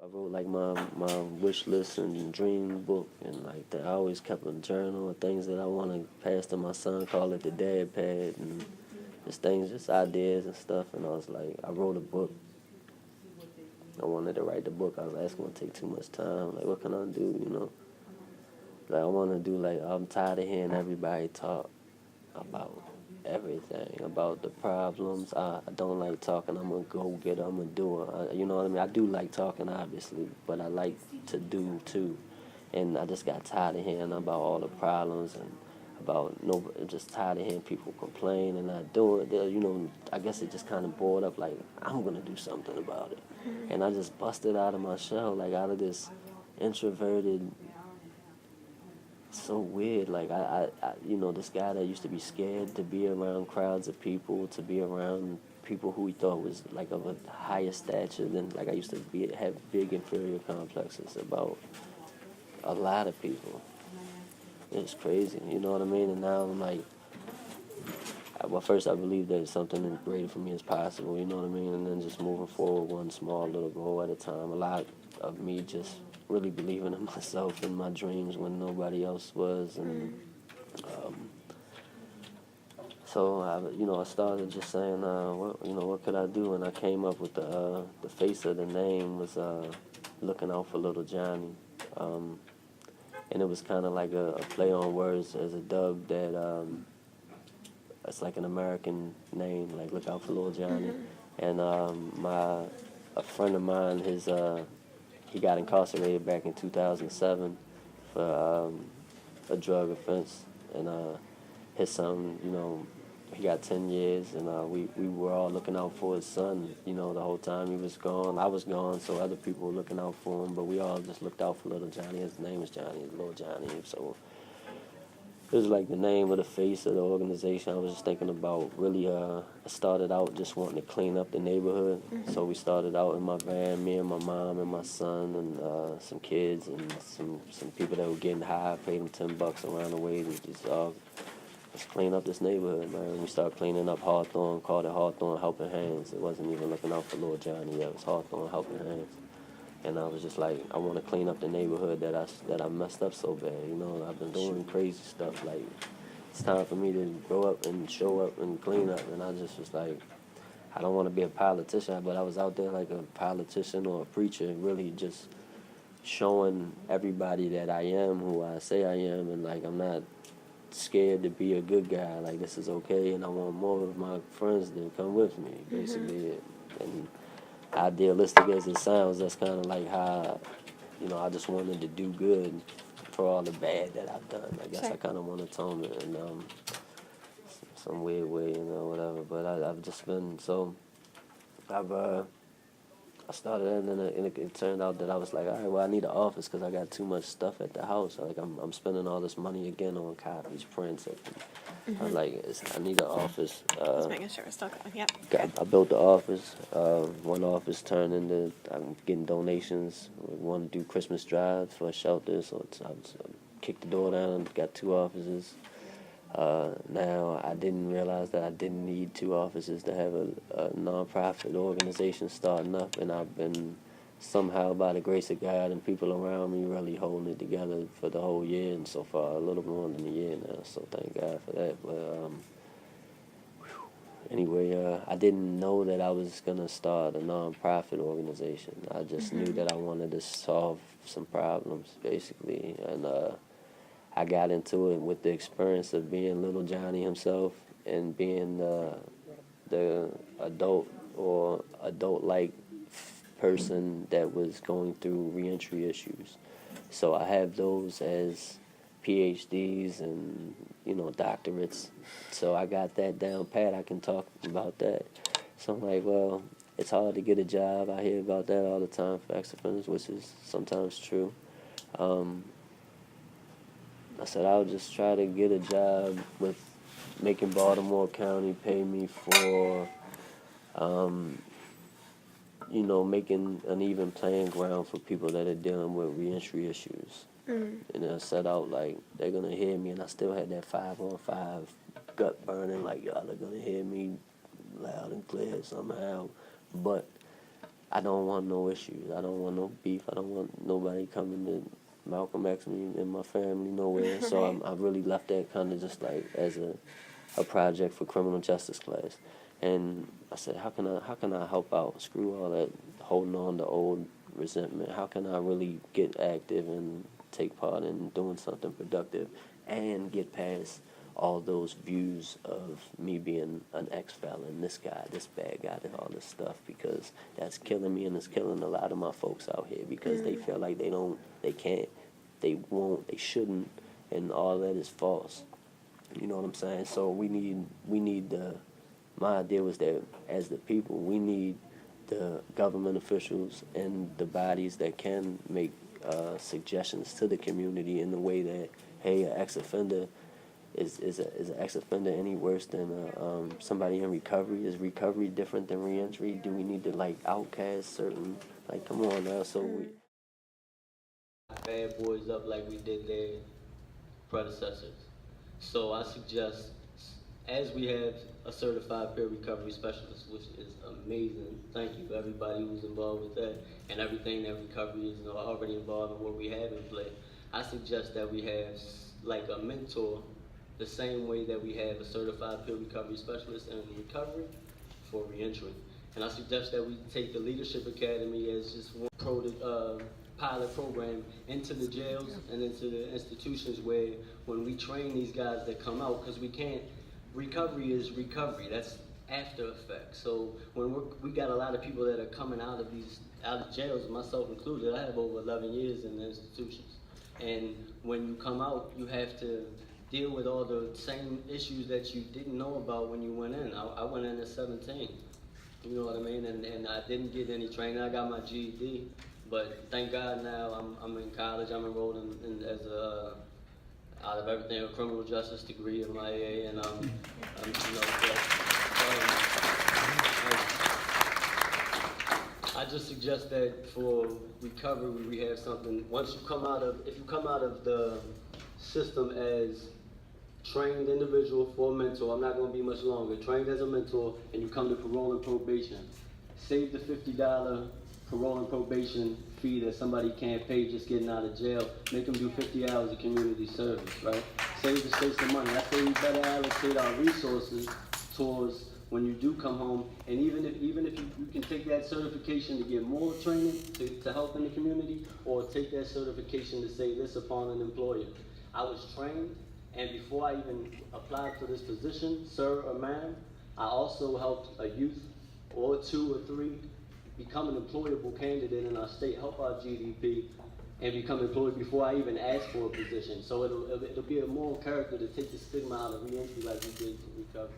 I wrote like my wish list and dream book and like that. I always kept a journal of things that I want to pass to my son, call it the dad pad, and just things, just ideas and stuff. And I was like, I wrote a book. I wanted to write the book. I was like, it's going to take too much time. Like, what can I do? Like, I want to do, like, I'm tired of hearing everybody talk about everything, about the problems. I don't like talking. I'm going to go get it. I'm going to do it. You know what I mean? I do like talking, obviously, but I like to do, too. And I just got tired of hearing about all the problems and about nobody, just tired of hearing people complain and not do it. I guess it just kind of bored up, like, I'm going to do something about it. And I just busted out of my shell, like, out of this introverted, so weird. Like, this guy that used to be scared to be around crowds of people, to be around people who he thought was, like, of a higher stature than, like, I used to have big inferior complexes about a lot of people. It's crazy, you know what I mean? And now I'm like, well, first I believe that something greater for me is possible, you know what I mean? And then just moving forward one small little goal at a time. A lot of me just really believing in myself and my dreams when nobody else was. And so I started just saying, what could I do? And I came up with the face of the name was looking out for little Johnny. And it was kind of like a play on words as a dub that it's like an American name, like look out for little Johnny. And a friend of mine, he got incarcerated back in 2007 for a drug offense, and his son, he got 10 years, and we were all looking out for his son, the whole time he was gone. I was gone, so other people were looking out for him, but we all just looked out for little Johnny. His name is Johnny, little Johnny, so it was like the name of the face of the organization. I was just thinking about really, I started out just wanting to clean up the neighborhood. So we started out in my van, me and my mom and my son and some kids and some people that were getting high, paid them $10 around the way to just let's clean up this neighborhood, man. We started cleaning up Hawthorne, called it Hawthorne Helping Hands. It wasn't even looking out for little Johnny yet. It was Hawthorne Helping Hands. And I was just like, I want to clean up the neighborhood that I messed up so bad. I've been doing crazy stuff. Like, it's time for me to grow up and show up and clean up. And I just was like, I don't want to be a politician, but I was out there like a politician or a preacher, really just showing everybody that I am who I say I am, and like I'm not scared to be a good guy. Like, this is okay, and I want more of my friends to come with me, basically. And idealistic as it sounds, that's kind of like how, I just wanted to do good for all the bad that I've done. I guess I kind of want atonement in some weird way, whatever. But I've just been I started and then it turned out that I was like, all right, well, I need an office because I got too much stuff at the house. Like, I'm spending all this money again on copies, prints. I was like, I need an office. Just making sure we're still going. Yep. I built the office. One office turned into, I'm getting donations. We want to do Christmas drives for a shelter, so I kicked the door down and got 2 offices. Now, I didn't realize that I didn't need 2 offices to have a nonprofit organization starting up, and I've been somehow, by the grace of God and people around me, really holding it together for the whole year, and so far a little more than a year now, so thank God for that. But anyway, I didn't know that I was going to start a nonprofit organization. I just knew that I wanted to solve some problems, basically, and I got into it with the experience of being little Johnny himself and being the adult or adult-like person that was going through reentry issues. So I have those as PhDs and, doctorates. So I got that down pat. I can talk about that. So I'm like, well, it's hard to get a job. I hear about that all the time for ex-offenders, which is sometimes true. I said I'll just try to get a job with making Baltimore County pay me for, making an even playing ground for people that are dealing with reentry issues. And I set out like, they're going to hear me, and I still had that 5-on-5 gut burning, like, y'all are going to hear me loud and clear somehow. But I don't want no issues. I don't want no beef. I don't want nobody coming to Malcolm X me and my family nowhere. So I really left that kind of just like as a project for criminal justice class. And I said, how can I help out? Screw all that holding on to old resentment. How can I really get active and take part in doing something productive and get past all those views of me being an ex-felon, this guy, this bad guy, and all this stuff, because that's killing me and it's killing a lot of my folks out here because they feel like they can't, they won't, they shouldn't, and all that is false. You know what I'm saying? So we need my idea was that as the people, we need the government officials and the bodies that can make suggestions to the community in the way that, hey, an ex-offender is an ex-offender any worse than somebody in recovery? Is recovery different than reentry? Do we need to like outcast certain, like, come on now? So we bad boys up like we did their predecessors. So I suggest, as we have a certified peer recovery specialist, which is amazing. Thank you for everybody who's involved with that and everything that recovery is already involved in what we have in play. I suggest that we have like a mentor, the same way that we have a certified peer recovery specialist in recovery for reentry. And I suggest that we take the Leadership Academy as just one pilot program into the jails and into the institutions where when we train these guys that come out, because we can't, recovery is recovery, that's after effects. So when we got a lot of people that are coming out of jails, myself included. I have over 11 years in the institutions. And when you come out, you have to deal with all the same issues that you didn't know about when you went in. I went in at 17, you know what I mean? And I didn't get any training. I got my GED, but thank God now I'm in college. I'm enrolled in as a out of everything, a criminal justice degree in my AA, and I just suggest that for recovery we have something. Once you come out of, if you come out of the system as trained individual for a mentor, I'm not going to be much longer, trained as a mentor, and you come to parole and probation, save the $50 parole and probation fee that somebody can't pay just getting out of jail, make them do 50 hours of community service, right? Save the state some money. I say we better allocate our resources towards when you do come home, and even if you can take that certification to get more training to help in the community, or take that certification to say this upon an employer. I was trained, and before I even applied for this position, sir or ma'am, I also helped a youth or 2 or 3 become an employable candidate in our state, help our GDP, and become employed before I even ask for a position. So it'll be a moral character to take the stigma out of reentry like we did for recovery.